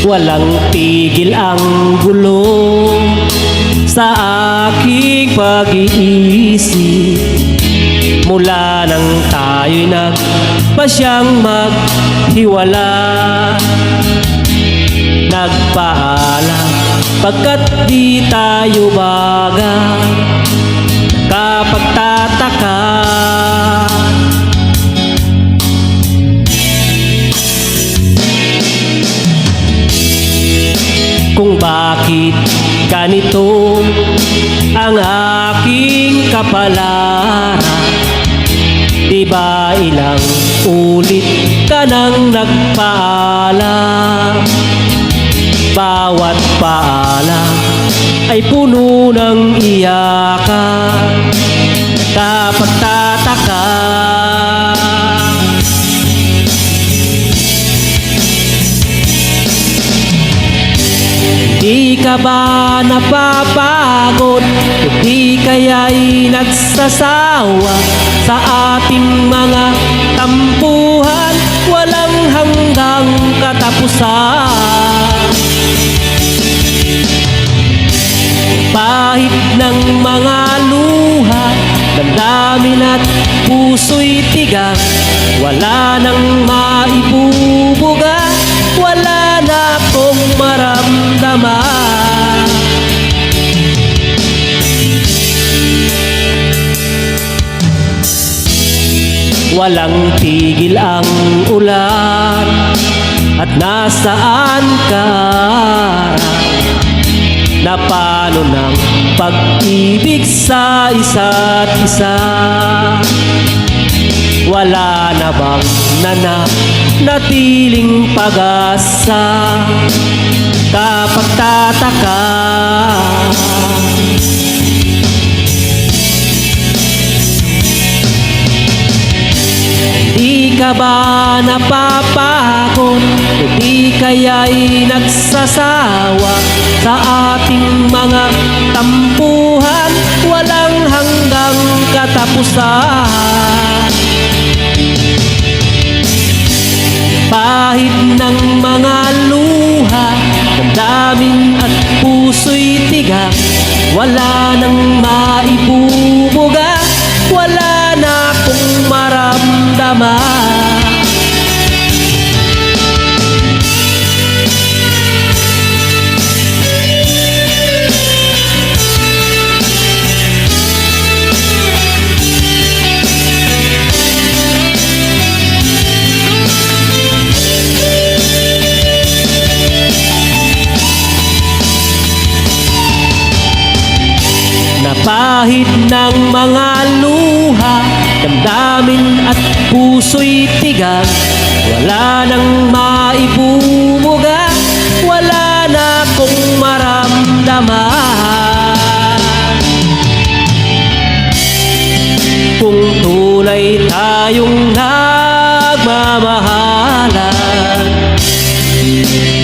Walang tigil ang gulo sa aking pag-iisip mula nang tayo'y nagpasyang maghiwala. Nagpaalam pagkat di tayo bagay, kapagtataka kung bakit ganito ang aking kapalaran. Di ba ilang ulit ka nang nagpaalam? Bawat paalam ay puno ng iyakan, kapagtataka di ka ba napapagod? Di kaya'y nagsasawa sa ating mga tampuhan, walang hanggang katapusan. Pahit ng mga luha, damdamin at puso'y tigang, wala nang maibubuga, wala na akong maramdaman. Walang tigil ang ulan at nasaan ka? Na paano ng pag-ibig sa isa't isa? Wala na bang nanatiling pag-asa? Kapagtataka di ka ba napapagod? Di kaya'y nagsasawa sa ating mga tampuhan, walang hanggang katapusan. Pahit ng mga luha, damdamin at puso'y tigang, wala nang maibubuga, wala na akong maramdaman. Napahid ng mga luha, damdamin at puso'y tigang, wala nang maibubuga, wala na akong maramdaman. Kung tunay tayong nagmamahalan,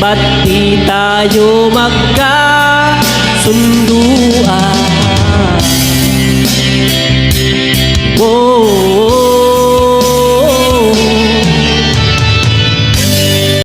ba't di tayo magkasunduan? Oh,